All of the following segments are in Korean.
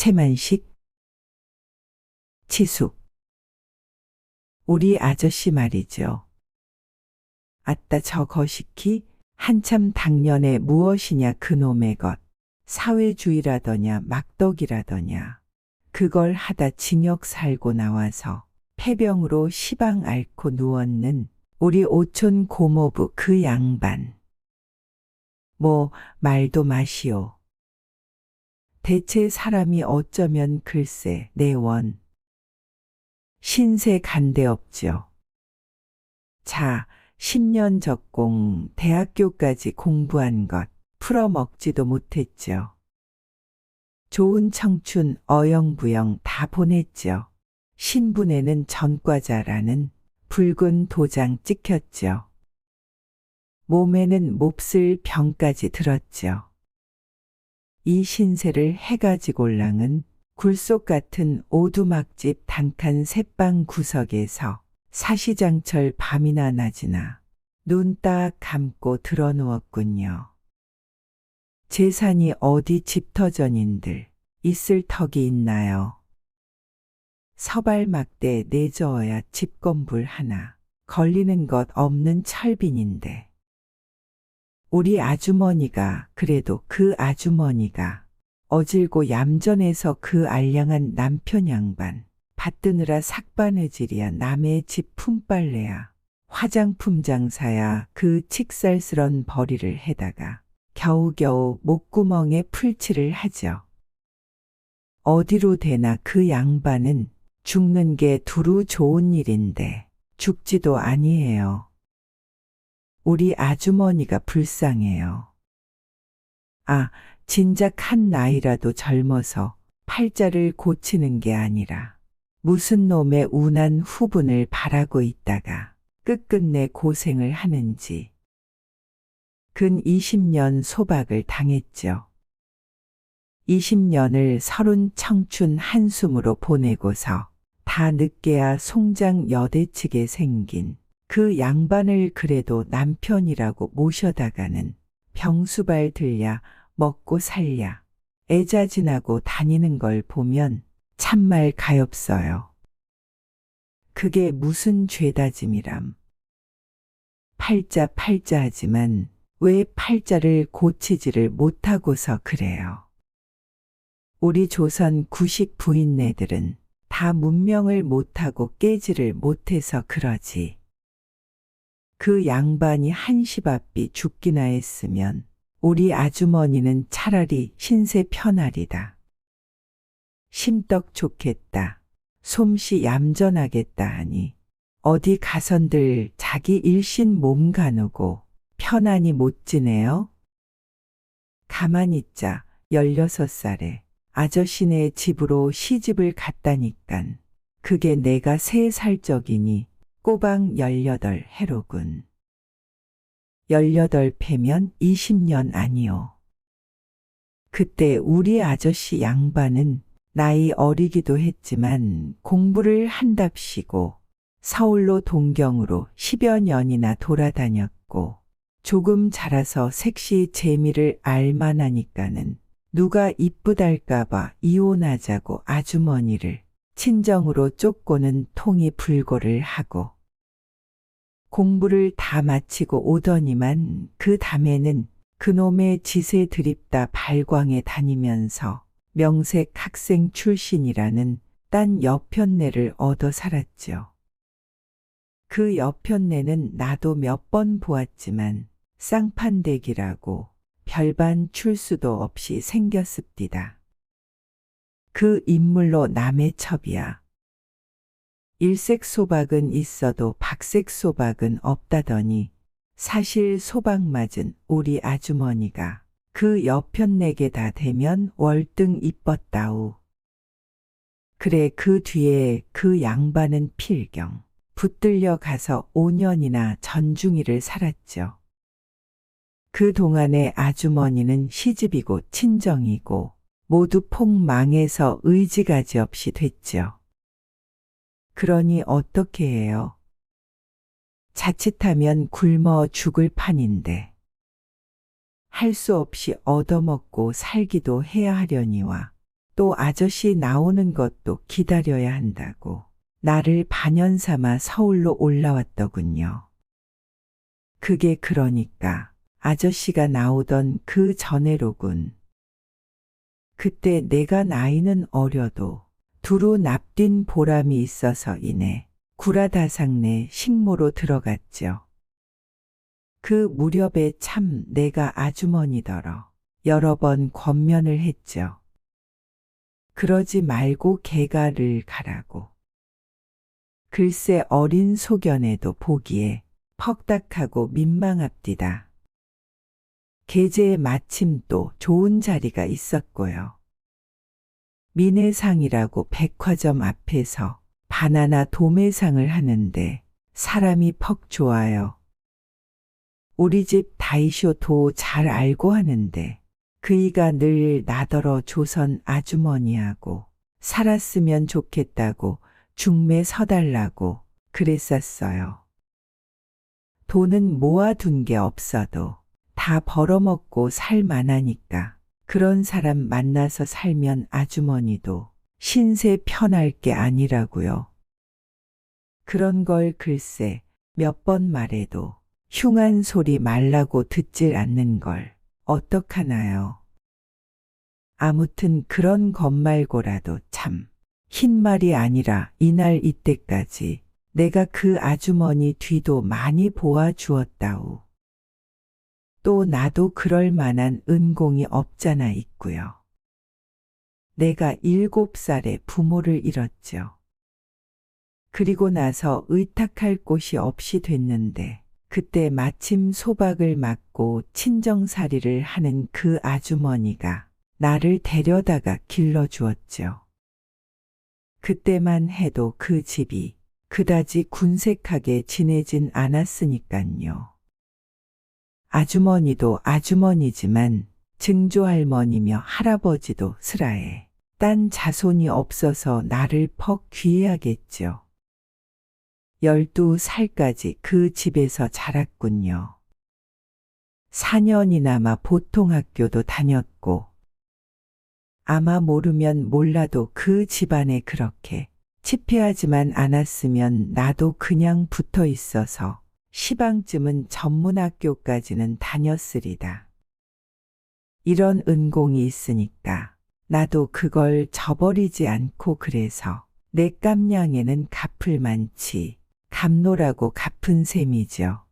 채만식, 치숙. 우리 아저씨 말이죠. 아따 저 거시기 한참 당년에 무엇이냐 그놈의 것. 사회주의라더냐 막덕이라더냐. 그걸 하다 징역 살고 나와서 폐병으로 시방 앓고 누웠는 우리 오촌 고모부 그 양반. 뭐 말도 마시오. 대체 사람이 어쩌면 글쎄 내원. 신세 간대 없죠. 자, 10년 적공 대학교까지 공부한 것 풀어먹지도 못했죠. 좋은 청춘 어영부영 다 보냈죠. 신분에는 전과자라는 붉은 도장 찍혔죠. 몸에는 몹쓸 병까지 들었죠. 이 신세를 해가지골랑은 굴속 같은 오두막집 단칸 새방 구석에서 사시장철 밤이나 낮이나 눈 딱 감고 드러누웠군요. 재산이 어디 집터전인들 있을 턱이 있나요? 서발막대 내저어야 집건불 하나 걸리는 것 없는 철빈인데. 우리 아주머니가 그래도 그 아주머니가 어질고 얌전해서 그 알량한 남편 양반 받드느라 삭바느질이야 남의 집 품빨래야 화장품 장사야 그 칙살스런 벌이를 해다가 겨우겨우 목구멍에 풀칠을 하죠. 어디로 대나 그 양반은 죽는 게 두루 좋은 일인데 죽지도 아니에요. 우리 아주머니가 불쌍해요. 아, 진작 한 나이라도 젊어서 팔자를 고치는 게 아니라 무슨 놈의 운한 후분을 바라고 있다가 끝끝내 고생을 하는지. 근 20년 소박을 당했죠. 20년을 서른 청춘 한숨으로 보내고서 다 늦게야 송장 여대치게 생긴 그 양반을 그래도 남편이라고 모셔다가는 병수발 들야 먹고 살야 애자진하고 다니는 걸 보면 참말 가엾어요. 그게 무슨 죄다짐이람. 팔자 하지만 왜 팔자를 고치지를 못하고서 그래요. 우리 조선 구식 부인네들은 다 문명을 못하고 깨지를 못해서 그러지. 그 양반이 한시바삐 죽기나 했으면 우리 아주머니는 차라리 신세 편하리다. 심떡 좋겠다. 솜씨 얌전하겠다 하니 어디 가선들 자기 일신 몸 가누고 편안히 못 지내요? 가만히 있자 16살에 아저씨네 집으로 시집을 갔다니깐. 그게 내가 3살 적이니 꼬박 18 해로군. 18 패면 20년 아니요. 그때 우리 아저씨 양반은 나이 어리기도 했지만 공부를 한답시고 서울로 동경으로 10여 년이나 돌아다녔고 조금 자라서 색시 재미를 알만하니까는 누가 이쁘달까봐 이혼하자고 아주머니를 친정으로 쫓고는 통이 불고를 하고 공부를 다 마치고 오더니만 그 담에는 그놈의 짓에 드립다 발광에 다니면서 명색 학생 출신이라는 딴 여편네를 얻어 살았죠. 그 여편네는 나도 몇 번 보았지만 쌍판대기라고 별반 출수도 없이 생겼습디다. 그 인물로 남의 첩이야. 일색 소박은 있어도 박색 소박은 없다더니 사실 소박 맞은 우리 아주머니가 그 여편네게 다 대면 월등 이뻤다우. 그래 그 뒤에 그 양반은 필경 붙들려 가서 5년이나 전중이를 살았죠. 그 동안에 아주머니는 시집이고 친정이고 모두 폭망해서 의지가지 없이 됐죠. 그러니 어떻게 해요? 자칫하면 굶어 죽을 판인데 할 수 없이 얻어먹고 살기도 해야 하려니와 또 아저씨 나오는 것도 기다려야 한다고 나를 반연 삼아 서울로 올라왔더군요. 그게 그러니까 아저씨가 나오던 그 전에로군. 그때 내가 나이는 어려도 두루 납뛴 보람이 있어서이네 구라다상내 식모로 들어갔죠. 그 무렵에 참 내가 아주머니더러 여러 번 권면을 했죠. 그러지 말고 개가를 가라고. 글쎄 어린 소견에도 보기에 퍽닥하고 민망합디다. 계제에 마침 또 좋은 자리가 있었고요. 민해상이라고 백화점 앞에서 바나나 도매상을 하는데 사람이 퍽 좋아요. 우리 집 다이쇼도 잘 알고 하는데 그이가 늘 나더러 조선 아주머니하고 살았으면 좋겠다고 중매 서달라고 그랬었어요. 돈은 모아둔 게 없어도 다 벌어먹고 살만하니까 그런 사람 만나서 살면 아주머니도 신세 편할 게 아니라고요. 그런 걸 글쎄 몇 번 말해도 흉한 소리 말라고 듣질 않는 걸 어떡하나요. 아무튼 그런 것 말고라도 참 흰말이 아니라 이날 이때까지 내가 그 아주머니 뒤도 많이 보아 주었다우. 또 나도 그럴 만한 은공이 없잖아 있고요. 내가 7살에 부모를 잃었죠. 그리고 나서 의탁할 곳이 없이 됐는데 그때 마침 소박을 맡고 친정살이를 하는 그 아주머니가 나를 데려다가 길러주었죠. 그때만 해도 그 집이 그다지 군색하게 지내진 않았으니깐요. 아주머니도 아주머니지만 증조할머니며 할아버지도 슬아에 딴 자손이 없어서 나를 퍽 귀해하겠죠. 12살까지 그 집에서 자랐군요. 4년이나마 보통학교도 다녔고 아마 모르면 몰라도 그 집안에 그렇게 치폐하지만 않았으면 나도 그냥 붙어 있어서 시방쯤은 전문학교까지는 다녔으리다. 이런 은공이 있으니까 나도 그걸 저버리지 않고 그래서 내 깜냥에는 갚을 만치 갚노라고 갚은 셈이죠.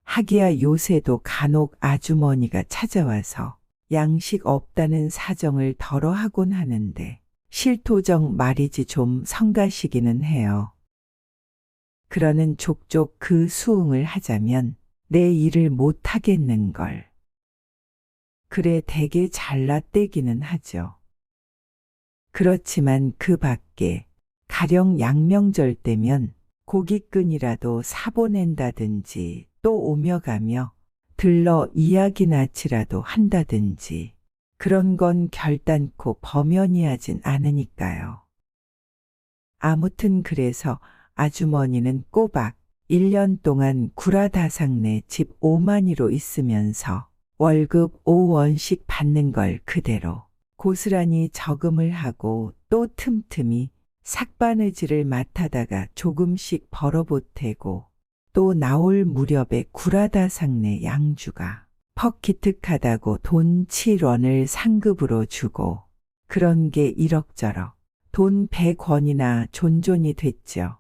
하기야 요새도 간혹 아주머니가 찾아와서 양식 없다는 사정을 덜어하곤 하는데 실토정 말이지 좀 성가시기는 해요. 그러는 족족 그 수응을 하자면 내 일을 못하겠는걸. 그래 대개 잘라떼기는 하죠. 그렇지만 그 밖에 가령 양명절 때면 고깃근이라도 사보낸다든지 또 오며 가며 들러 이야기나치라도 한다든지 그런 건 결단코 범연이하진 않으니까요. 아무튼 그래서 아주머니는 꼬박 1년 동안 구라다상내 집 5만이로 있으면서 월급 5원씩 받는 걸 그대로 고스란히 저금을 하고 또 틈틈이 삭바느질을 맡아다가 조금씩 벌어보태고 또 나올 무렵에 구라다상내 양주가 퍽 기특하다고 돈 7원을 상급으로 주고 그런 게 이럭저럭 돈 100원이나 존존이 됐죠.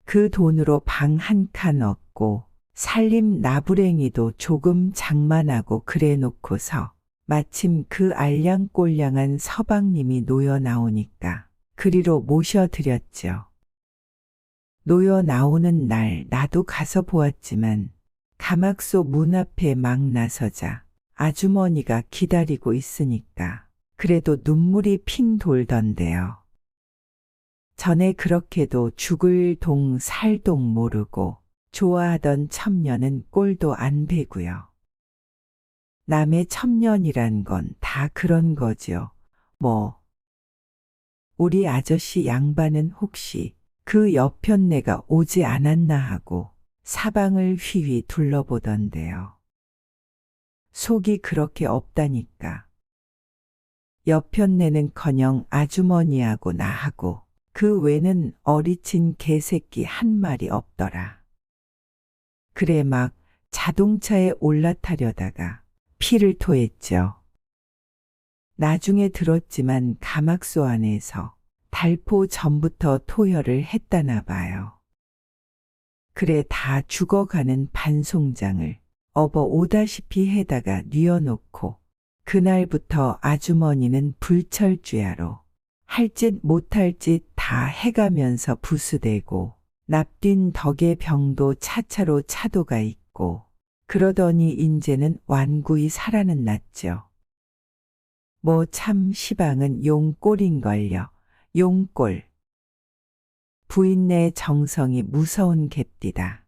그 돈으로 방 한 칸 얻고 살림 나부랭이도 조금 장만하고 그래 놓고서 마침 그 알량꼴량한 서방님이 놓여 나오니까 그리로 모셔드렸죠. 놓여 나오는 날 나도 가서 보았지만 가막소 문 앞에 막 나서자 아주머니가 기다리고 있으니까 그래도 눈물이 핑 돌던데요. 전에 그렇게도 죽을 동 살 동 모르고 좋아하던 첩녀는 꼴도 안 배고요. 남의 첩년이란 건 다 그런 거죠. 뭐 우리 아저씨 양반은 혹시 그 여편네가 오지 않았나 하고 사방을 휘휘 둘러보던데요. 속이 그렇게 없다니까. 여편네는커녕 아주머니하고 나하고 그 외는 어리친 개새끼 한 마리 없더라. 그래 막 자동차에 올라타려다가 피를 토했죠. 나중에 들었지만 가막소 안에서 달포 전부터 토혈을 했다나 봐요. 그래 다 죽어가는 반송장을 업어 오다시피 해다가 뉘어놓고 그날부터 아주머니는 불철주야로 할 짓 못할 짓 다 해가면서 부수대고 납뛴 덕에 병도 차차로 차도가 있고 그러더니 인제는 완구히 살아는 났죠. 뭐 참 시방은 용꼴인걸요. 용꼴. 부인네 정성이 무서운 갭디다.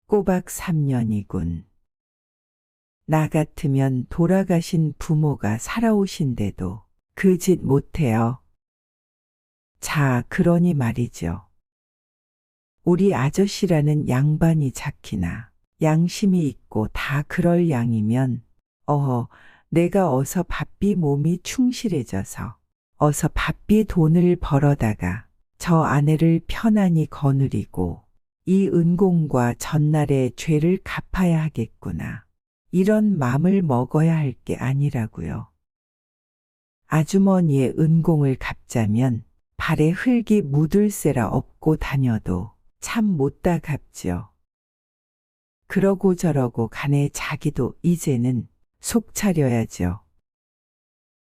꼬박 3년이군. 나 같으면 돌아가신 부모가 살아오신데도 그 짓 못해요. 자, 그러니 말이죠. 우리 아저씨라는 양반이 작히나 양심이 있고 다 그럴 양이면 내가 어서 바삐 몸이 충실해져서 어서 바삐 돈을 벌어다가 저 아내를 편안히 거느리고 이 은공과 전날의 죄를 갚아야 하겠구나. 이런 맘을 먹어야 할 게 아니라고요. 아주머니의 은공을 갚자면 발에 흙이 묻을 새라 업고 다녀도 참 못다 갚지요. 그러고 저러고 간에 자기도 이제는 속 차려야죠.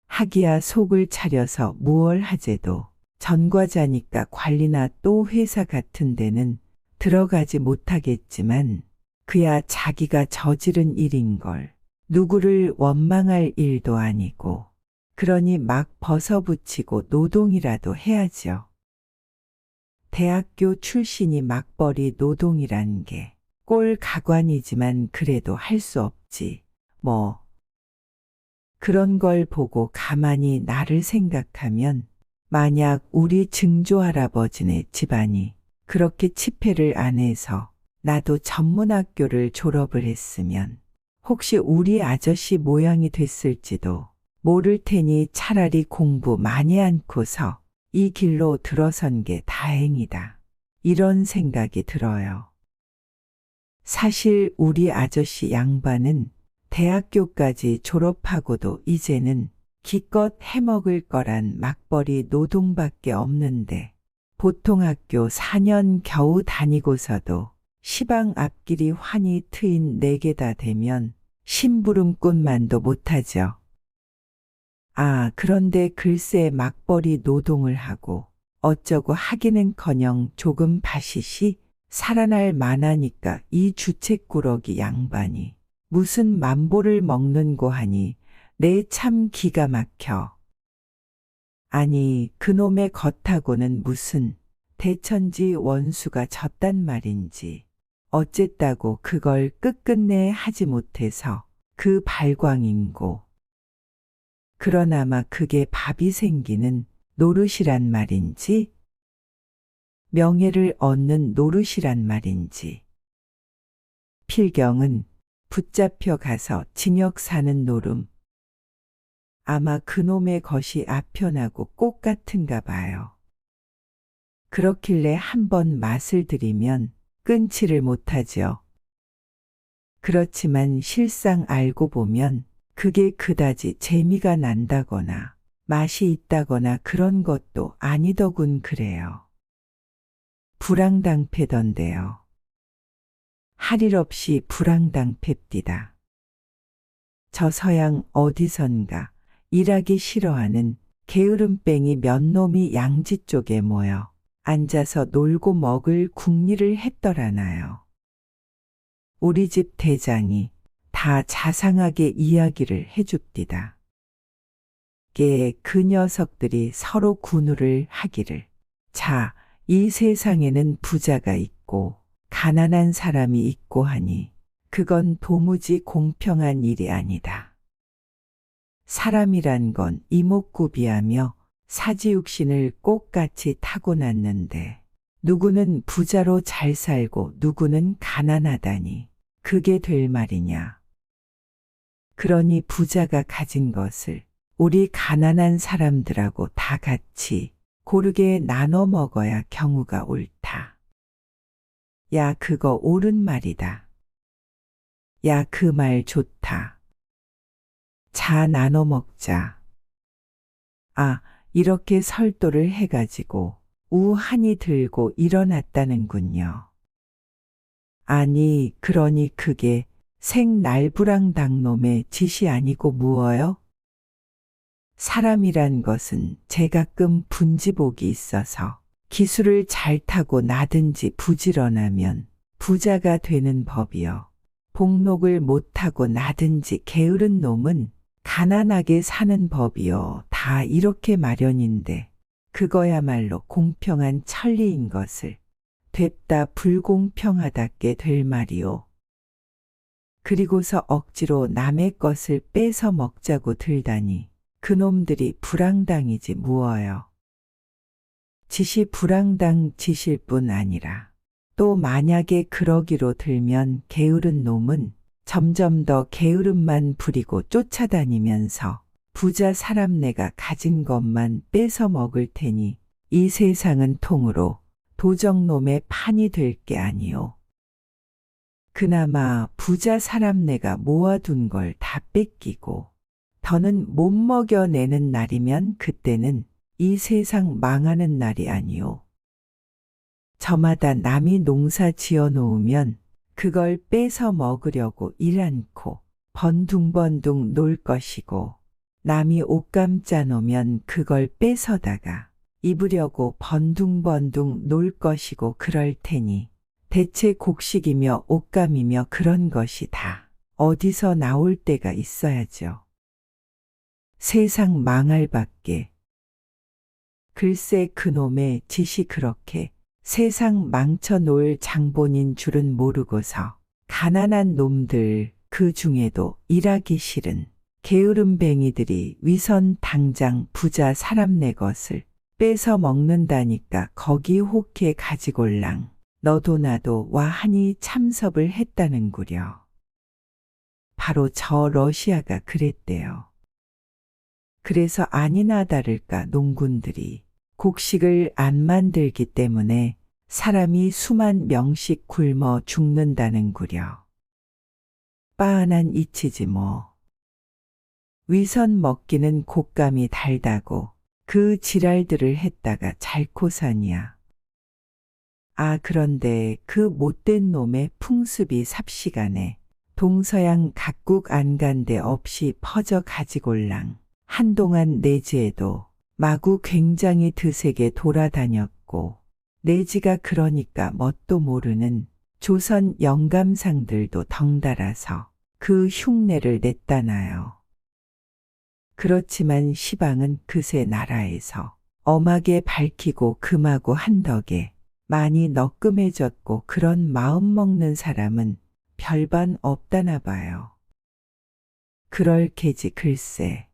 하기야 속을 차려서 무얼 하제도 전과자니까 관리나 또 회사 같은 데는 들어가지 못하겠지만 그야 자기가 저지른 일인걸 누구를 원망할 일도 아니고 그러니 막 벗어붙이고 노동이라도 해야죠. 대학교 출신이 막벌이 노동이란 게 꼴 가관이지만 그래도 할 수 없지. 뭐 그런 걸 보고 가만히 나를 생각하면 만약 우리 증조할아버지네 집안이 그렇게 치패를 안 해서 나도 전문학교를 졸업을 했으면 혹시 우리 아저씨 모양이 됐을지도 모를 테니 차라리 공부 많이 않고서 이 길로 들어선 게 다행이다. 이런 생각이 들어요. 사실 우리 아저씨 양반은 대학교까지 졸업하고도 이제는 기껏 해먹을 거란 막벌이 노동밖에 없는데 보통 학교 4년 겨우 다니고서도 시방 앞길이 환히 트인 4개다 되면 심부름꾼만도 못하죠. 아, 그런데 글쎄 막벌이 노동을 하고 어쩌고 하기는커녕 조금 바시시 살아날 만하니까 이 주책꾸러기 양반이 무슨 만보를 먹는고 하니 내 참 기가 막혀. 아니 그놈의 겉하고는 무슨 대천지 원수가 졌단 말인지 어쨌다고 그걸 끝끝내 하지 못해서 그 발광인고. 그러나마 그게 밥이 생기는 노릇이란 말인지 명예를 얻는 노릇이란 말인지 필경은 붙잡혀 가서 징역 사는 노름. 아마 그놈의 것이 아편하고 꽃 같은가 봐요. 그렇길래 한번 맛을 들이면 끊지를 못하죠. 그렇지만 실상 알고 보면 그게 그다지 재미가 난다거나 맛이 있다거나 그런 것도 아니더군 그래요. 불황당패던데요. 할 일 없이 불황당패입디다. 저 서양 어디선가 일하기 싫어하는 게으름뱅이 몇 놈이 양지 쪽에 모여 앉아서 놀고 먹을 궁리를 했더라나요. 우리 집 대장이 다 자상하게 이야기를 해줍디다. 그 녀석들이 서로 군우를 하기를 자, 이 세상에는 부자가 있고 가난한 사람이 있고 하니 그건 도무지 공평한 일이 아니다. 사람이란 건 이목구비하며 사지육신을 꼭같이 타고났는데 누구는 부자로 잘 살고 누구는 가난하다니 그게 될 말이냐. 그러니 부자가 가진 것을 우리 가난한 사람들하고 다 같이 고르게 나눠 먹어야 경우가 옳다. 야, 그거 옳은 말이다. 야, 그 말 좋다. 자, 나눠 먹자. 아, 이렇게 설도를 해가지고 우한이 들고 일어났다는군요. 아니, 그러니 그게 생날부랑당 놈의 짓이 아니고 무어요? 사람이란 것은 제가끔 분지복이 있어서 기술을 잘 타고 나든지 부지런하면 부자가 되는 법이요. 복록을 못하고 나든지 게으른 놈은 가난하게 사는 법이요. 다 이렇게 마련인데 그거야말로 공평한 천리인 것을 됐다 불공평하답게 될 말이요. 그리고서 억지로 남의 것을 뺏어 먹자고 들다니 그놈들이 불황당이지 무어요. 짓이 불황당 짓일 뿐 아니라 또 만약에 그러기로 들면 게으른 놈은 점점 더 게으름만 부리고 쫓아다니면서 부자 사람네가 가진 것만 뺏어 먹을 테니 이 세상은 통으로 도적놈의 판이 될 게 아니오. 그나마 부자 사람네가 모아둔 걸 다 뺏기고 더는 못 먹여내는 날이면 그때는 이 세상 망하는 날이 아니오. 저마다 남이 농사 지어 놓으면 그걸 뺏어 먹으려고 일 않고 번둥번둥 놀 것이고 남이 옷감 짜놓으면 그걸 뺏어다가 입으려고 번둥번둥 놀 것이고 그럴 테니 대체 곡식이며 옷감이며 그런 것이 다 어디서 나올 때가 있어야죠. 세상 망할 밖에. 글쎄 그놈의 짓이 그렇게 세상 망쳐놓을 장본인 줄은 모르고서 가난한 놈들 그 중에도 일하기 싫은 게으름뱅이들이 위선 당장 부자 사람네 것을 뺏어 먹는다니까 거기 혹해 가지골랑 너도 나도 와하니 참섭을 했다는구려. 바로 저 러시아가 그랬대요. 그래서 아니나 다를까 농군들이 곡식을 안 만들기 때문에 사람이 수만 명씩 굶어 죽는다는구려. 빤한 이치지 뭐. 위선 먹기는 곶감이 달다고 그 지랄들을 했다가 잘코산이야. 아 그런데 그 못된 놈의 풍습이 삽시간에 동서양 각국 안간데 없이 퍼져 가지골랑 한동안 내지에도 마구 굉장히 드세게 돌아다녔고 내지가 그러니까 뭣도 모르는 조선 영감상들도 덩달아서 그 흉내를 냈다나요. 그렇지만 시방은 그새 나라에서 엄하게 밝히고 금하고 한 덕에 많이 너끔해졌고 그런 마음 먹는 사람은 별반 없다나 봐요. 그럴 게지 글쎄.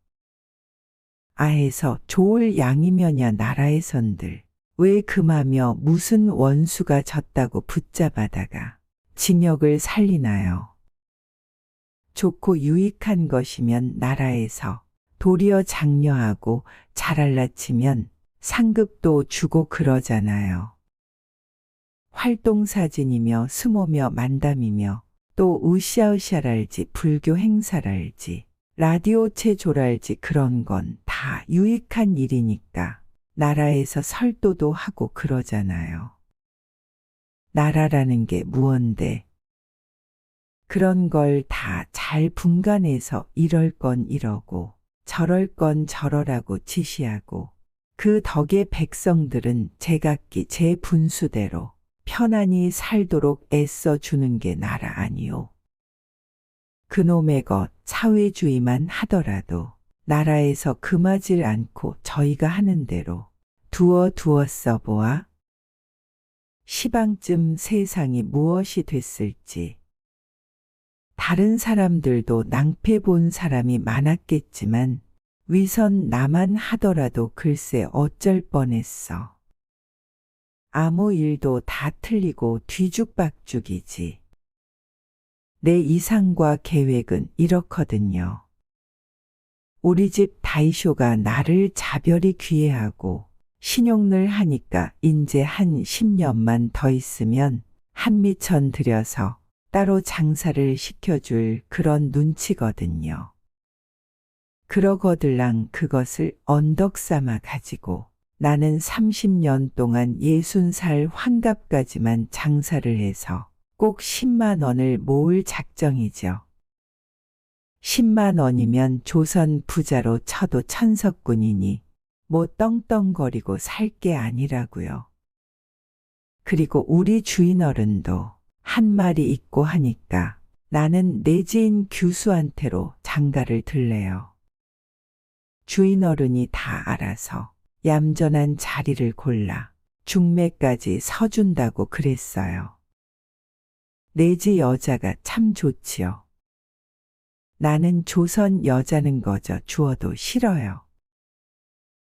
아해서 좋을 양이면야 나라에선들 왜 금하며 무슨 원수가 졌다고 붙잡아다가 징역을 살리나요. 좋고 유익한 것이면 나라에서 도리어 장려하고 잘 알라치면 상급도 주고 그러잖아요. 활동사진이며 스모며 만담이며 또 으쌰으쌰랄지 불교 행사랄지 라디오 체조랄지 그런 건 다 유익한 일이니까 나라에서 설도도 하고 그러잖아요. 나라라는 게 무언데 그런 걸 다 잘 분간해서 이럴 건 이러고 저럴 건 저러라고 지시하고 그 덕에 백성들은 제각기 제 분수대로 편안히 살도록 애써 주는 게 나라 아니오. 그놈의 것 사회주의만 하더라도 나라에서 금하질 않고 저희가 하는 대로 두어 써보아. 시방쯤 세상이 무엇이 됐을지. 다른 사람들도 낭패 본 사람이 많았겠지만 위선 나만 하더라도 글쎄 어쩔 뻔했어. 아무 일도 다 틀리고 뒤죽박죽이지. 내 이상과 계획은 이렇거든요. 우리 집 다이쇼가 나를 자별이 귀해하고 신용을 하니까 인제 한 10년만 더 있으면 한미천 들여서 따로 장사를 시켜줄 그런 눈치거든요. 그러거들랑 그것을 언덕 삼아 가지고 나는 30년 동안 60살 환갑까지만 장사를 해서 꼭 10만 원을 모을 작정이죠. 10만 원이면 조선 부자로 쳐도 천석군이니 뭐 떵떵거리고 살 게 아니라고요. 그리고 우리 주인 어른도 한 말이 있고 하니까 나는 내 지인 규수한테로 장가를 들래요. 주인 어른이 다 알아서 얌전한 자리를 골라 중매까지 서준다고 그랬어요. 내지 여자가 참 좋지요. 나는 조선 여자는 거저 주어도 싫어요.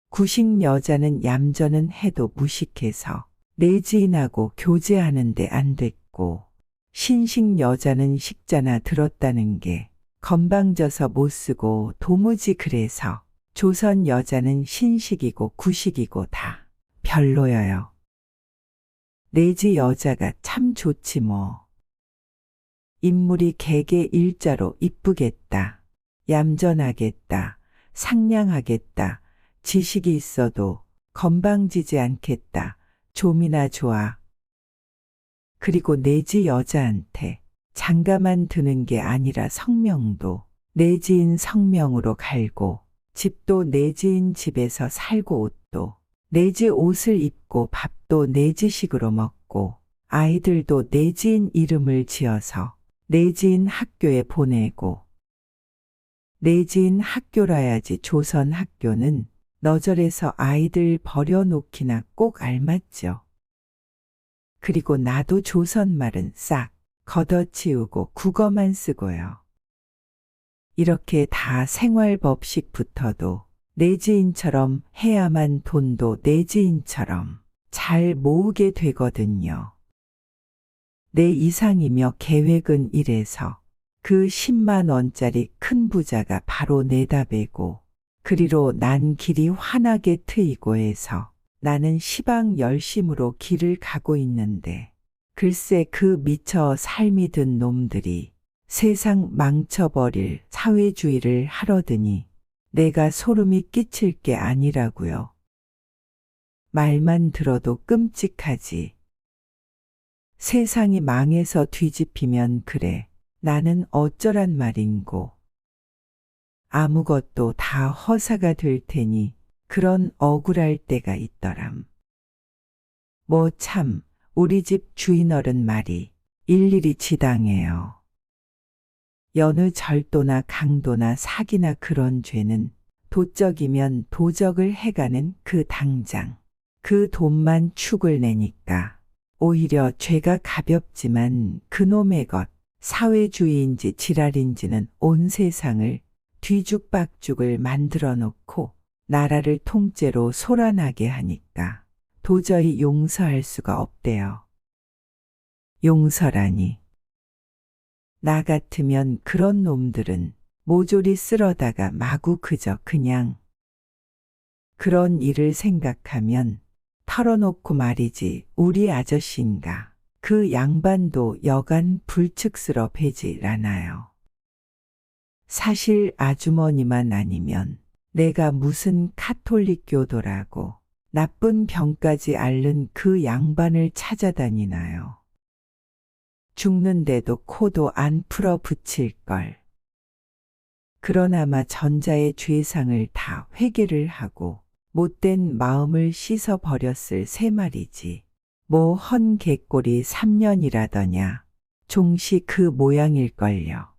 구식 여자는 얌전은 해도 무식해서 내 지인하고 교제하는데 안 됐고, 신식 여자는 식자나 들었다는 게 건방져서 못 쓰고 도무지 그래서 조선 여자는 신식이고 구식이고 다 별로여요. 내지 여자가 참 좋지 뭐. 인물이 개개 일자로 이쁘겠다, 얌전하겠다, 상냥하겠다, 지식이 있어도 건방지지 않겠다, 좀이나 좋아. 그리고 내지 여자한테 장가만 드는 게 아니라 성명도 내 지인 성명으로 갈고, 집도 내 지인 집에서 살고, 옷도 내 지 옷을 입고, 밥도 내 지식으로 먹고, 아이들도 내 지인 이름을 지어서 내 지인 학교에 보내고. 내 지인 학교라야지 조선 학교는 너절해서 아이들 버려놓기나 꼭 알맞죠. 그리고 나도 조선 말은 싹 걷어치우고 국어만 쓰고요. 이렇게 다 생활법식부터도 내 지인처럼 해야만 돈도 내 지인처럼 잘 모으게 되거든요. 내 이상이며 계획은 이래서 그 10만 원짜리 큰 부자가 바로 내다배고, 그리로 난 길이 환하게 트이고 해서 나는 시방 열심으로 길을 가고 있는데, 글쎄 그 미처 삶이 든 놈들이 세상 망쳐버릴 사회주의를 하려더니 내가 소름이 끼칠 게 아니라고요. 말만 들어도 끔찍하지. 세상이 망해서 뒤집히면 그래, 나는 어쩌란 말인고. 아무것도 다 허사가 될 테니 그런 억울할 때가 있더람. 뭐 참 우리 집 주인 어른 말이 일일이 지당해요. 여느 절도나 강도나 사기나 그런 죄는 도적이면 도적을 해가는 그 당장 그 돈만 축을 내니까 오히려 죄가 가볍지만 그놈의 것 사회주의인지 지랄인지는 온 세상을 뒤죽박죽을 만들어 놓고 나라를 통째로 소란하게 하니까 도저히 용서할 수가 없대요. 용서라니. 나 같으면 그런 놈들은 모조리 쓸어다가 마구 그저 그냥. 그런 일을 생각하면 털어놓고 말이지, 우리 아저씨인가 그 양반도 여간 불측스러 배질 않아요. 사실 아주머니만 아니면 내가 무슨 카톨릭 교도라고 나쁜 병까지 앓는 그 양반을 찾아다니나요. 죽는데도 코도 안 풀어 붙일걸. 그러나마 전자의 죄상을 다 회개를 하고 못된 마음을 씻어버렸을 세 말이지. 뭐 헌 개꼴이 3년이라더냐. 종시 그 모양일걸요.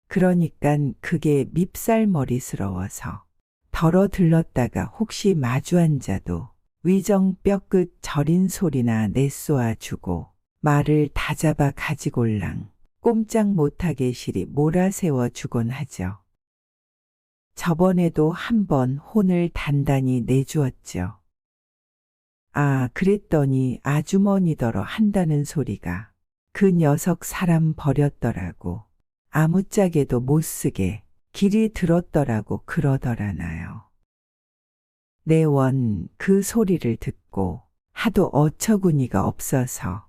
그러니깐 그게 밉살머리스러워서 덜어 들렀다가 혹시 마주 앉아도 위정 뼈끝 저린 소리나 내쏘아 주고 말을 다잡아 가지골랑 꼼짝 못하게 시리 몰아세워 주곤 하죠. 저번에도 한 번 혼을 단단히 내주었죠. 아, 그랬더니 아주머니더러 한다는 소리가 그 녀석 사람 버렸더라고. 아무짝에도 못쓰게 길이 들었더라고 그러더라나요. 내 원 그 소리를 듣고 하도 어처구니가 없어서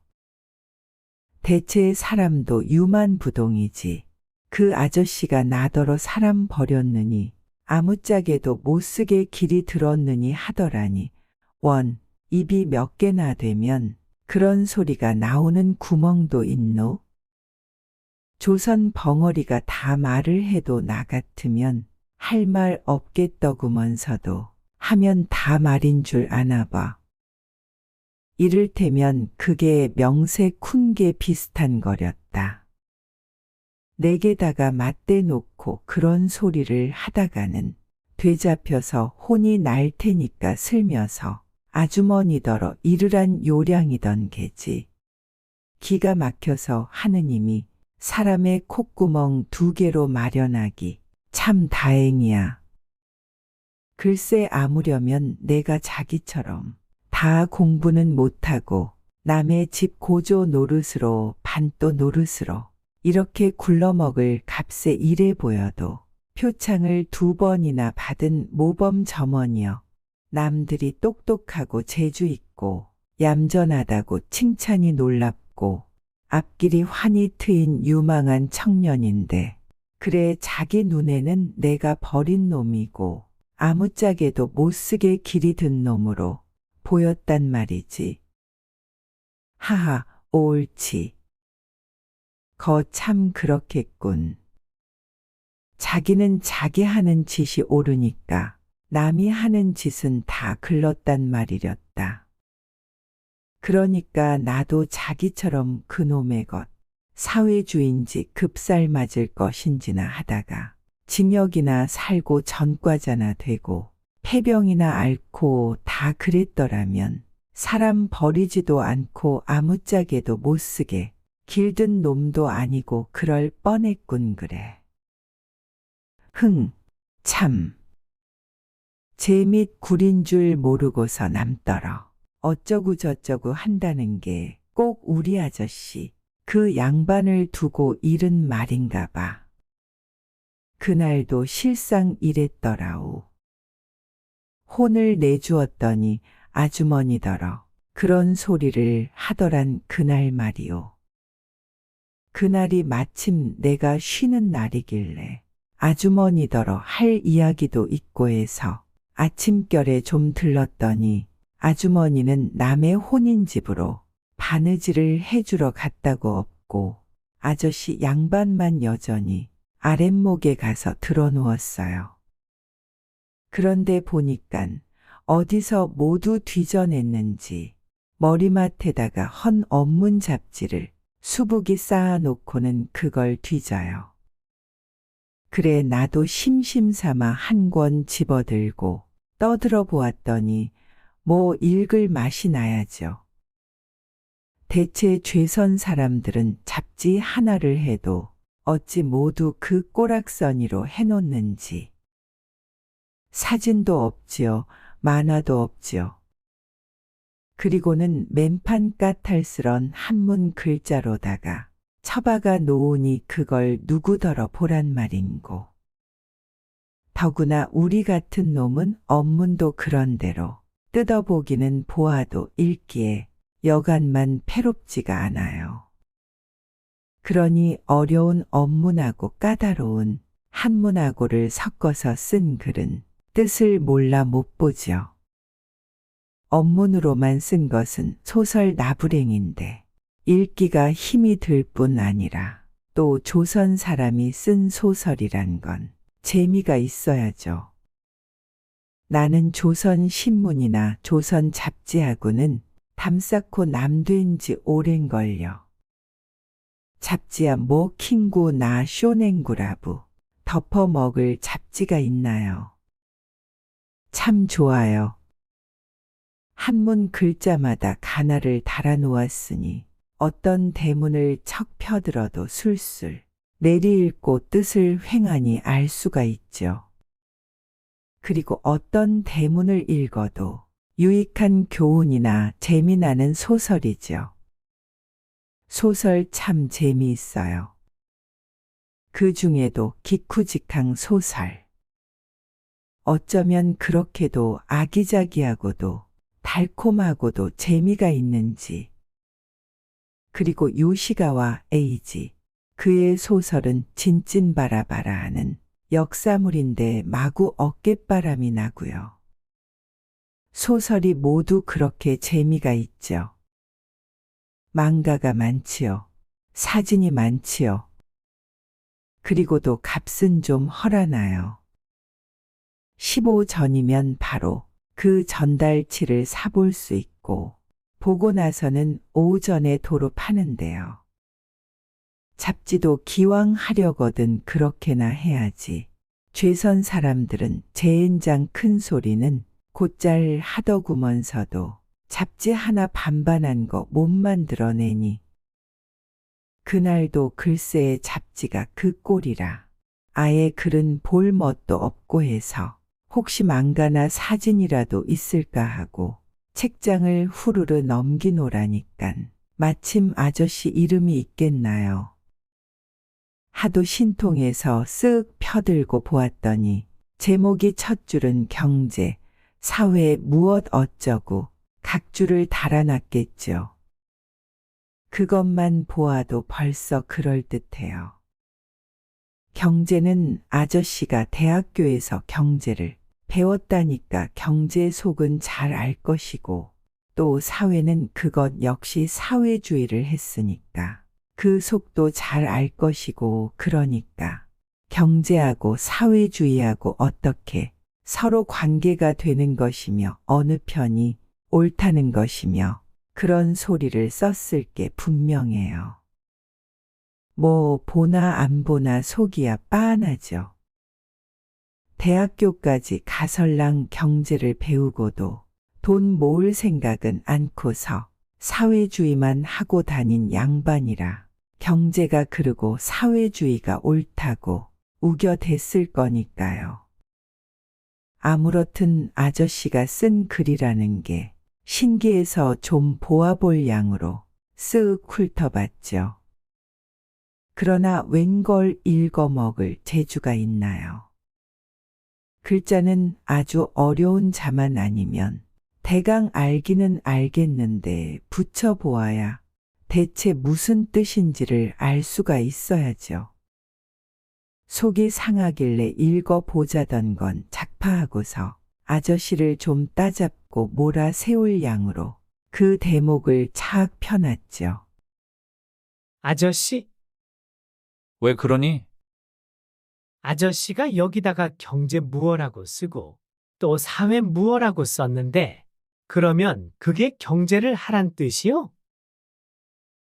대체 사람도 유만부동이지. 그 아저씨가 나더러 사람 버렸느니 아무짝에도 못쓰게 길이 들었느니 하더라니. 원 입이 몇 개나 되면 그런 소리가 나오는 구멍도 있노? 조선 벙어리가 다 말을 해도 나 같으면 할 말 없겠더구먼서도 하면 다 말인 줄 아나 봐. 이를테면 그게 명세 쿤게 비슷한 거렸다. 내게다가 맞대 놓고 그런 소리를 하다가는 되잡혀서 혼이 날 테니까 슬며서 아주머니더러 이르란 요량이던 게지. 기가 막혀서 하느님이 사람의 콧구멍 2개로 마련하기 참 다행이야. 글쎄 아무려면 내가 자기처럼 다 공부는 못하고 남의 집 고조 노릇으로 반도 노릇으로 이렇게 굴러먹을 값에 일해 보여도 표창을 2번이나 받은 모범 점원이여. 남들이 똑똑하고 재주 있고 얌전하다고 칭찬이 놀랍고 앞길이 환히 트인 유망한 청년인데 그래 자기 눈에는 내가 버린 놈이고 아무짝에도 못쓰게 길이 든 놈으로 보였단 말이지. 하하, 옳지. 참 그렇겠군. 자기는 자기 하는 짓이 옳으니까 남이 하는 짓은 다 글렀단 말이렸다. 그러니까 나도 자기처럼 그놈의 것, 사회주의인지 급살 맞을 것인지나 하다가 징역이나 살고 전과자나 되고 폐병이나 앓고 다 그랬더라면 사람 버리지도 않고 아무짝에도 못쓰게 길든 놈도 아니고 그럴 뻔했군 그래. 참. 제 밑 굴인 줄 모르고서 남더러 어쩌고 저쩌고 한다는 게 꼭 우리 아저씨 그 양반을 두고 이른 말인가 봐. 그날도 실상 이랬더라오. 혼을 내주었더니 아주머니더러 그런 소리를 하더란 그날 말이오. 그날이 마침 내가 쉬는 날이길래 아주머니더러 할 이야기도 있고 해서 아침결에 좀 들렀더니 아주머니는 남의 혼인 집으로 바느질을 해주러 갔다고 없고 아저씨 양반만 여전히 아랫목에 가서 들어누웠어요. 그런데 보니깐 어디서 모두 뒤져냈는지 머리맡에다가 헌 업문 잡지를 수북이 쌓아놓고는 그걸 뒤져요. 그래 나도 심심삼아 한 권 집어들고 떠들어 보았더니 뭐 읽을 맛이 나야죠. 대체 죄선 사람들은 잡지 하나를 해도 어찌 모두 그 꼬락서니로 해놓는지. 사진도 없지요. 만화도 없지요. 그리고는 맨판 까탈스런 한문 글자로다가 처박아 놓으니 그걸 누구더러 보란 말인고. 더구나 우리 같은 놈은 업문도 그런대로 뜯어보기는 보아도 읽기에 여간만 패롭지가 않아요. 그러니 어려운 업문하고 까다로운 한문하고를 섞어서 쓴 글은 뜻을 몰라 못 보지요. 업문으로만 쓴 것은 소설 나부랭인데 읽기가 힘이 들 뿐 아니라 또 조선 사람이 쓴 소설이란 건 재미가 있어야죠. 나는 조선 신문이나 조선 잡지하고는 담쌓고 남된 지 오랜걸요. 잡지야 뭐 킹구 나 쇼냉구라부 덮어 먹을 잡지가 있나요? 참 좋아요. 한문 글자마다 가나를 달아놓았으니 어떤 대문을 척 펴들어도 술술 내리 읽고 뜻을 횡하니 알 수가 있죠. 그리고 어떤 대문을 읽어도 유익한 교훈이나 재미나는 소설이죠. 소설 참 재미있어요. 그 중에도 기쿠직항 소설. 어쩌면 그렇게도 아기자기하고도 달콤하고도 재미가 있는지. 그리고 요시가와 에이지. 그의 소설은 진찐바라바라 하는 역사물인데 마구 어깨바람이 나고요. 소설이 모두 그렇게 재미가 있죠. 망가가 많지요. 사진이 많지요. 그리고도 값은 좀 헐하나요. 15전이면 바로 그 전달치를 사볼 수 있고 보고 나서는 오전에 도로 파는데요. 잡지도 기왕 하려거든 그렇게나 해야지. 죄선 사람들은 제엔장 큰 소리는 곧잘 하더구먼서도 잡지 하나 반반한 거 못 만들어내니. 그날도 글쎄의 잡지가 그 꼴이라 아예 글은 볼 멋도 없고 해서 혹시 망가나 사진이라도 있을까 하고 책장을 후루르 넘기노라니깐 마침 아저씨 이름이 있겠나요. 하도 신통해서 쓱 펴들고 보았더니 제목이 첫 줄은 경제, 사회 무엇 어쩌고 각 줄을 달아놨겠죠. 그것만 보아도 벌써 그럴듯해요. 경제는 아저씨가 대학교에서 경제를 배웠다니까 경제 속은 잘 알 것이고 또 사회는 그것 역시 사회주의를 했으니까 그 속도 잘 알 것이고 그러니까 경제하고 사회주의하고 어떻게 서로 관계가 되는 것이며 어느 편이 옳다는 것이며 그런 소리를 썼을 게 분명해요. 뭐 보나 안 보나 속이야 빤하죠. 대학교까지 가설랑 경제를 배우고도 돈 모을 생각은 않고서 사회주의만 하고 다닌 양반이라 경제가 그르고 사회주의가 옳다고 우겨댔을 거니까요. 아무렇든 아저씨가 쓴 글이라는 게 신기해서 좀 보아볼 양으로 쓱 훑어봤죠. 그러나 웬걸 읽어먹을 재주가 있나요? 글자는 아주 어려운 자만 아니면 대강 알기는 알겠는데 붙여보아야 대체 무슨 뜻인지를 알 수가 있어야죠. 속이 상하길래 읽어보자던 건 작파하고서 아저씨를 좀 따잡고 몰아세울 양으로 그 대목을 착 펴놨죠. 아저씨, 왜 그러니? 아저씨가 여기다가 경제 무어라고 쓰고 또 사회 무어라고 썼는데 그러면 그게 경제를 하란 뜻이요?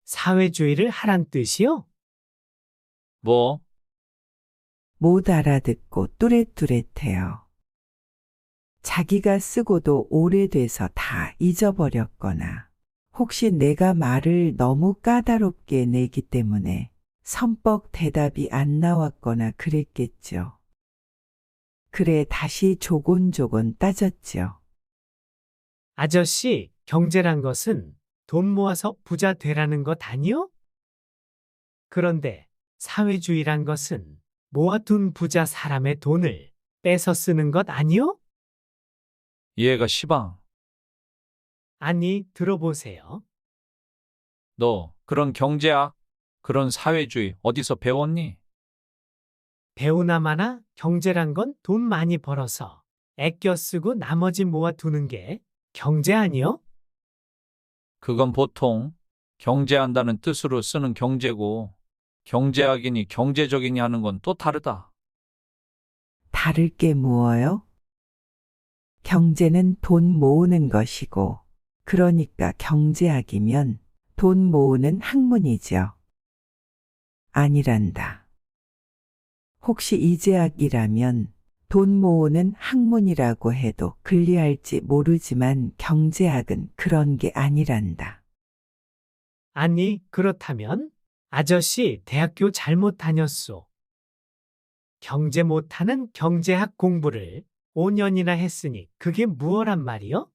사회주의를 하란 뜻이요? 뭐? 못 알아듣고 뚜렷뚜렷해요. 자기가 쓰고도 오래돼서 다 잊어버렸거나 혹시 내가 말을 너무 까다롭게 내기 때문에 선뻑 대답이 안 나왔거나 그랬겠죠. 그래 다시 조곤조곤 따졌죠. 아저씨, 경제란 것은 돈 모아서 부자 되라는 것 아니요? 그런데 사회주의란 것은 모아둔 부자 사람의 돈을 뺏어 쓰는 것 아니요? 이해가 시방. 아니, 들어보세요. 너 그런 경제학, 그런 사회주의 어디서 배웠니? 배우나마나 경제란 건 돈 많이 벌어서 아껴 쓰고 나머지 모아두는 게 경제 아니요? 그건 보통 경제한다는 뜻으로 쓰는 경제고 경제학이니 경제적이니 하는 건 또 다르다. 다를 게 무어요? 경제는 돈 모으는 것이고 그러니까 경제학이면 돈 모으는 학문이죠. 아니란다. 혹시 이제학이라면 돈 모으는 학문이라고 해도 글리할지 모르지만 경제학은 그런 게 아니란다. 아니, 그렇다면 아저씨 대학교 잘못 다녔소. 경제 못하는 경제학 공부를 5년이나 했으니 그게 무엇란 말이요?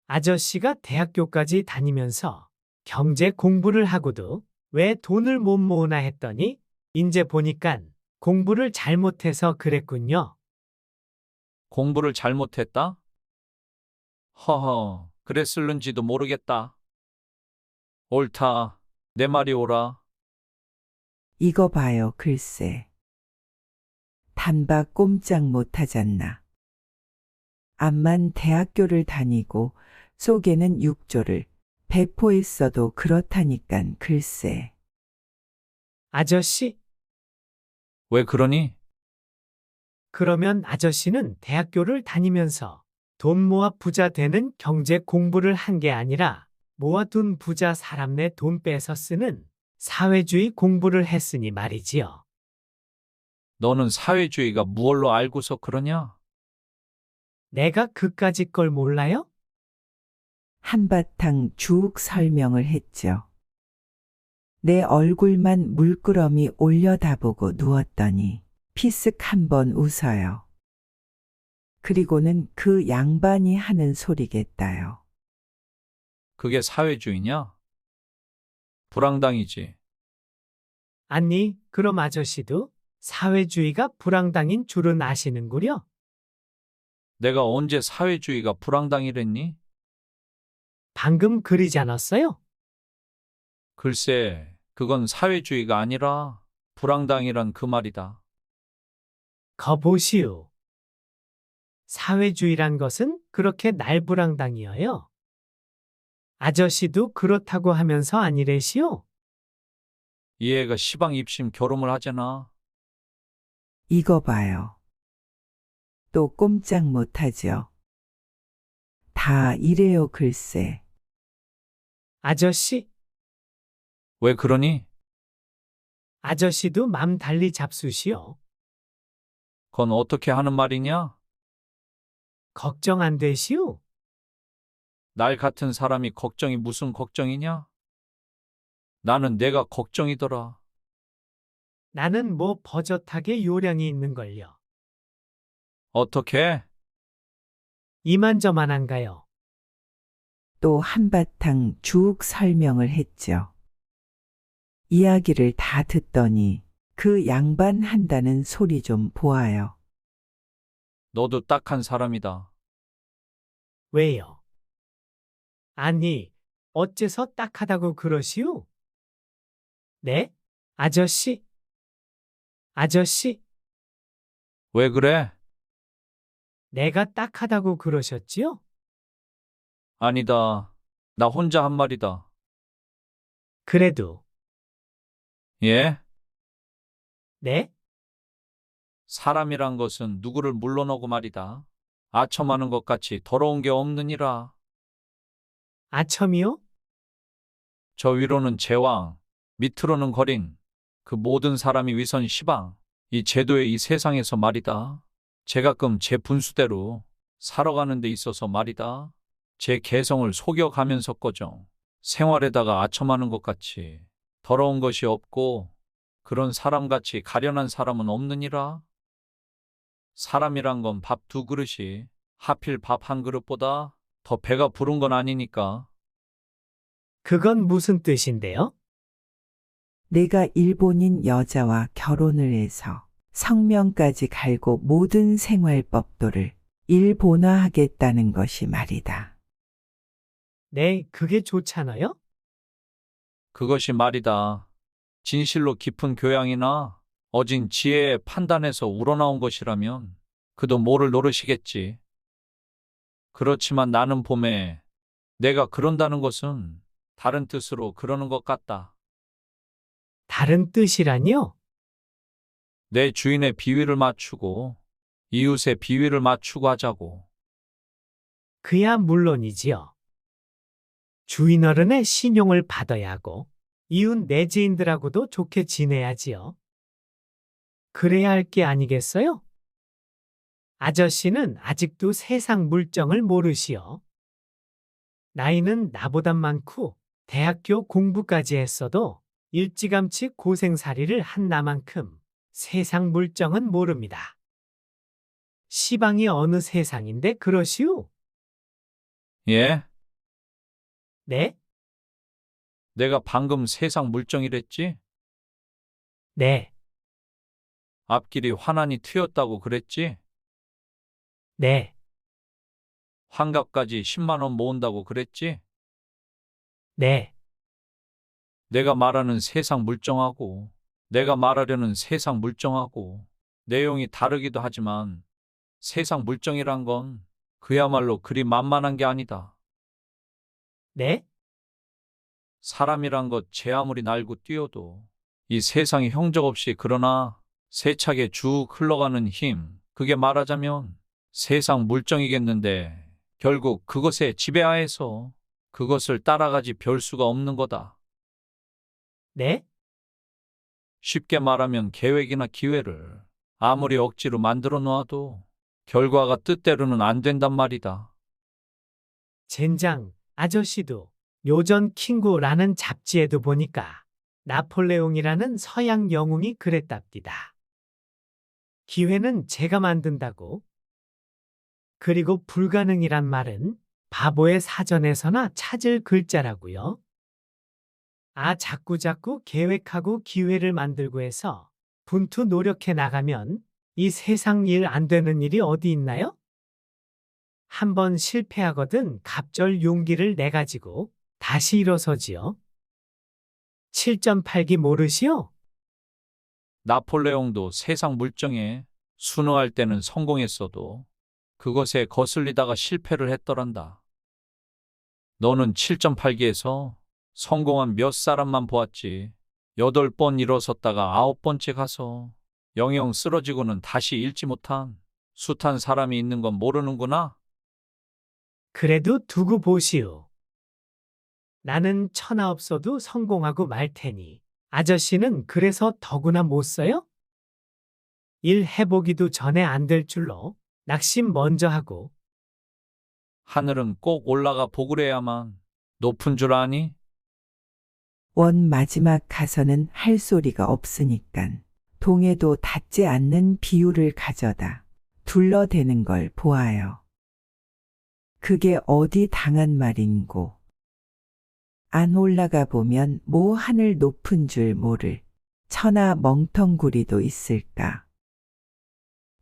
아저씨가 대학교까지 다니면서 경제 공부를 하고도 왜 돈을 못 모으나 했더니 인제 보니깐 공부를 잘못해서 그랬군요. 공부를 잘못했다? 허허, 그랬을는지도 모르겠다. 옳다. 내 말이 옳아. 이거 봐요, 글쎄. 단박 꼼짝 못하잖나. 암만 대학교를 다니고 속에는 육조를 배포했어도 그렇다니깐 글쎄. 아저씨, 왜 그러니? 그러면 아저씨는 대학교를 다니면서 돈 모아 부자 되는 경제 공부를 한 게 아니라 모아둔 부자 사람네 돈 빼서 쓰는 사회주의 공부를 했으니 말이지요. 너는 사회주의가 무얼로 알고서 그러냐? 내가 그까짓 걸 몰라요? 한바탕 쭉 설명을 했죠. 내 얼굴만 물끄러미 올려다보고 누웠더니 피쓱 한번 웃어요. 그리고는 그 양반이 하는 소리겠다요. 그게 사회주의냐? 불황당이지. 아니, 그럼 아저씨도 사회주의가 불황당인 줄은 아시는구려? 내가 언제 사회주의가 불황당이랬니? 방금 그리지 않았어요? 글쎄, 그건 사회주의가 아니라 불황당이란 그 말이다. 거보시오. 사회주의란 것은 그렇게 날불황당이어요. 아저씨도 그렇다고 하면서 아니래시오? 이 애가 시방 입심 결혼을 하잖아. 이거 봐요. 또 꼼짝 못하죠. 다 이래요, 글쎄. 아저씨, 왜 그러니? 아저씨도 맘 달리 잡수시오. 그건 어떻게 하는 말이냐? 걱정 안 되시오? 날 같은 사람이 걱정이 무슨 걱정이냐? 나는 내가 걱정이더라. 나는 뭐 버젓하게 요량이 있는걸요. 어떻게? 이만저만한가요? 또 한바탕 쭉 설명을 했죠. 이야기를 다 듣더니 그 양반 한다는 소리 좀 보아요. 너도 딱한 사람이다. 왜요? 아니, 어째서 딱하다고 그러시오? 네? 아저씨? 아저씨? 왜 그래? 내가 딱하다고 그러셨지요? 아니다. 나 혼자 한 말이다. 그래도, 예? 네? 사람이란 것은 누구를 물러너고 말이다. 아첨하는 것 같이 더러운 게 없느니라. 아첨이요? 저 위로는 제왕, 밑으로는 거린, 그 모든 사람이 위선 시방, 이 제도의 이 세상에서 말이다. 제가끔 제 분수대로 살아가는 데 있어서 말이다. 제 개성을 속여가면서 거정. 생활에다가 아첨하는 것 같이 더러운 것이 없고 그런 사람같이 가련한 사람은 없느니라. 사람이란 건 밥 두 그릇이 하필 밥 한 그릇보다 더 배가 부른 건 아니니까. 그건 무슨 뜻인데요? 내가 일본인 여자와 결혼을 해서 성명까지 갈고 모든 생활법도를 일본화하겠다는 것이 말이다. 네, 그게 좋잖아요? 그것이 말이다. 진실로 깊은 교양이나 어진 지혜의 판단에서 우러나온 것이라면 그도 모를 노릇이겠지. 그렇지만 나는 봄에 내가 그런다는 것은 다른 뜻으로 그러는 것 같다. 다른 뜻이라뇨? 내 주인의 비위를 맞추고 이웃의 비위를 맞추고 하자고. 그야 물론이지요. 주인 어른의 신용을 받아야 하고 이웃 내지인들하고도 좋게 지내야지요. 그래야 할 게 아니겠어요? 아저씨는 아직도 세상 물정을 모르시오. 나이는 나보단 많고 대학교 공부까지 했어도 일찌감치 고생살이를 한 나만큼 세상 물정은 모릅니다. 시방이 어느 세상인데 그러시오? 예? 네? 내가 방금 세상 물정이랬지? 네. 앞길이 환한이 트였다고 그랬지? 네, 환갑까지 10만 원 모은다고 그랬지? 네. 내가 말하는 세상 물정하고, 내가 말하려는 세상 물정하고, 내용이 다르기도 하지만 세상 물정이란 건 그야말로 그리 만만한 게 아니다. 네? 사람이란 것 제 아무리 날고 뛰어도 이 세상이 형적 없이 그러나 세차게 쭉 흘러가는 힘, 그게 말하자면 세상 물정이겠는데 결국 그것에 지배하에서 그것을 따라가지 별 수가 없는 거다. 네? 쉽게 말하면 계획이나 기회를 아무리 억지로 만들어 놓아도 결과가 뜻대로는 안 된단 말이다. 젠장 아저씨도 요전 킹구라는 잡지에도 보니까 나폴레옹이라는 서양 영웅이 그랬답디다. 기회는 제가 만든다고. 그리고 불가능이란 말은 바보의 사전에서나 찾을 글자라고요. 아, 자꾸자꾸 계획하고 기회를 만들고 해서 분투 노력해 나가면 이 세상 일 안 되는 일이 어디 있나요? 한번 실패하거든 갑절 용기를 내가지고 다시 일어서지요. 7.8기 모르시오? 나폴레옹도 세상 물정에 순응할 때는 성공했어도 그것에 거슬리다가 실패를 했더란다. 너는 7.8기에서 성공한 몇 사람만 보았지. 8번 일어섰다가 9번째 가서 영영 쓰러지고는 다시 잃지 못한 숱한 사람이 있는 건 모르는구나. 그래도 두고 보시오. 나는 천하 없어도 성공하고 말 테니 아저씨는 그래서 더구나 못 써요? 일 해보기도 전에 안 될 줄로 낙심 먼저 하고. 하늘은 꼭 올라가 보그래야만 높은 줄 아니? 원 마지막 가서는 할 소리가 없으니깐 동에도 닿지 않는 비유를 가져다 둘러대는 걸 보아요. 그게 어디 당한 말인고. 안 올라가 보면 뭐 하늘 높은 줄 모를 천하 멍텅구리도 있을까.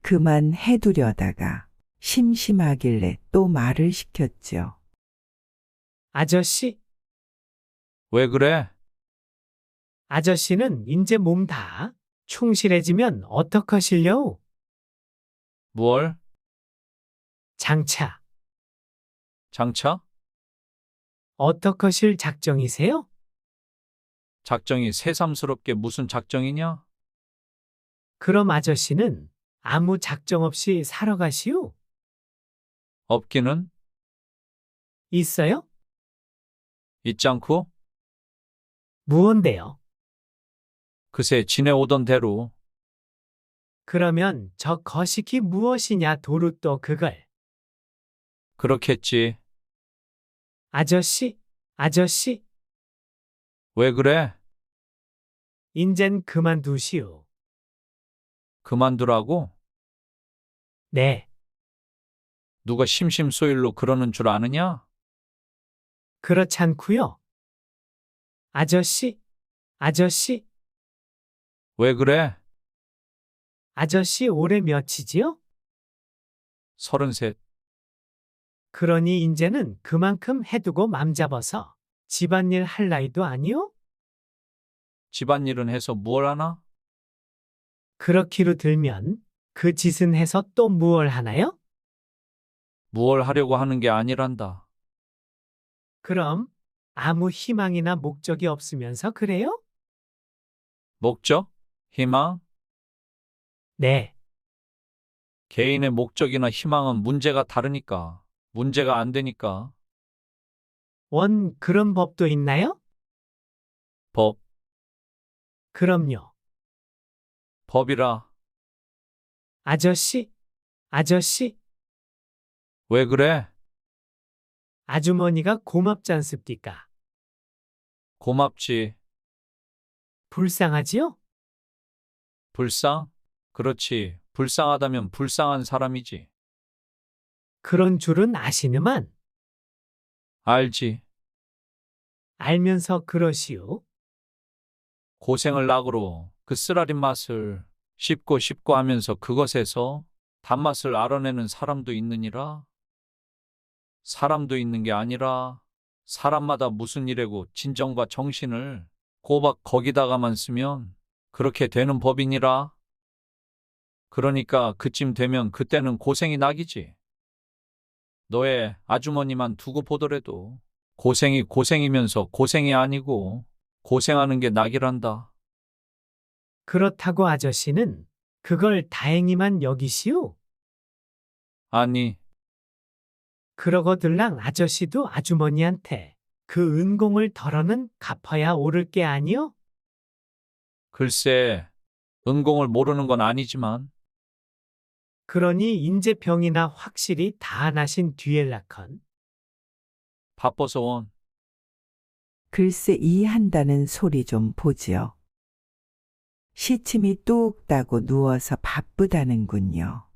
그만 해두려다가 심심하길래 또 말을 시켰죠. 아저씨, 왜 그래? 아저씨는 인제 몸 다 충실해지면 어떡하실려우? 뭘? 장차, 장차? 어떡하실 작정이세요? 작정이 새삼스럽게 무슨 작정이냐? 그럼 아저씨는 아무 작정 없이 살아가시오? 없기는? 있어요? 있지 않고? 무언데요? 그새 지내오던 대로. 그러면 저 거시기 무엇이냐 도루 또 그걸. 그렇겠지. 아저씨, 아저씨, 왜 그래? 인젠 그만두시오. 그만두라고? 네, 누가 심심소일로 그러는 줄 아느냐? 그렇잖구요. 아저씨, 아저씨, 왜 그래? 아저씨 올해 몇이지요? 33. 그러니 인제는 그만큼 해두고 맘 잡아서 집안일 할 나이도 아니요? 집안일은 해서 무얼 하나? 그렇기로 들면 그 짓은 해서 또 무얼 하나요? 무얼 하려고 하는 게 아니란다. 그럼 아무 희망이나 목적이 없으면서 그래요? 목적? 희망? 네, 개인의 목적이나 희망은 문제가 다르니까. 문제가 안 되니까. 원 그런 법도 있나요? 법, 그럼요. 법이라. 아저씨, 아저씨, 왜 그래? 아주머니가 고맙잖습니까? 고맙지. 불쌍하지요? 불쌍? 그렇지. 불쌍하다면 불쌍한 사람이지. 그런 줄은 아시는만 알지. 알면서 그러시오. 고생을 낙으로 그 쓰라린 맛을 씹고 씹고 하면서 그것에서 단맛을 알아내는 사람도 있느니라. 사람도 있는 게 아니라 사람마다 무슨 일에고 진정과 정신을 꼬박 거기다가만 쓰면 그렇게 되는 법이니라. 그러니까 그쯤 되면 그때는 고생이 낙이지. 너의 아주머니만 두고 보더라도 고생이 고생이면서 고생이 아니고 고생하는 게 낙이란다. 그렇다고 아저씨는 그걸 다행히만 여기시오? 아니, 그러거들랑 아저씨도 아주머니한테 그 은공을 덜어는 갚아야 오를 게 아니요? 글쎄, 은공을 모르는 건 아니지만 그러니 인제 병이나 확실히 다 나신 뒤엘라컨. 바빠서 원. 글쎄 이해한다는 소리 좀 보지요. 시침이 뚝 따고 누워서 바쁘다는군요.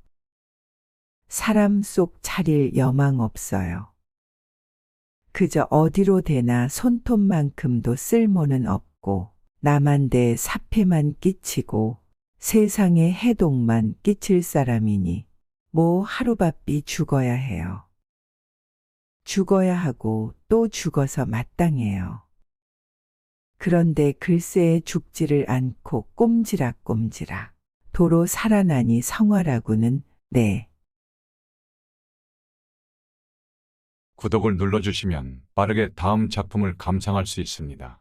사람 속 차릴 여망 없어요. 그저 어디로 대나 손톱만큼도 쓸모는 없고 남한테 사패만 끼치고 세상에 해독만 끼칠 사람이니 뭐 하루바삐 죽어야 해요. 죽어야 하고 또 죽어서 마땅해요. 그런데 글쎄 죽지를 않고 꼼지락꼼지락 도로 살아나니 성화라고는 네. 구독을 눌러주시면 빠르게 다음 작품을 감상할 수 있습니다.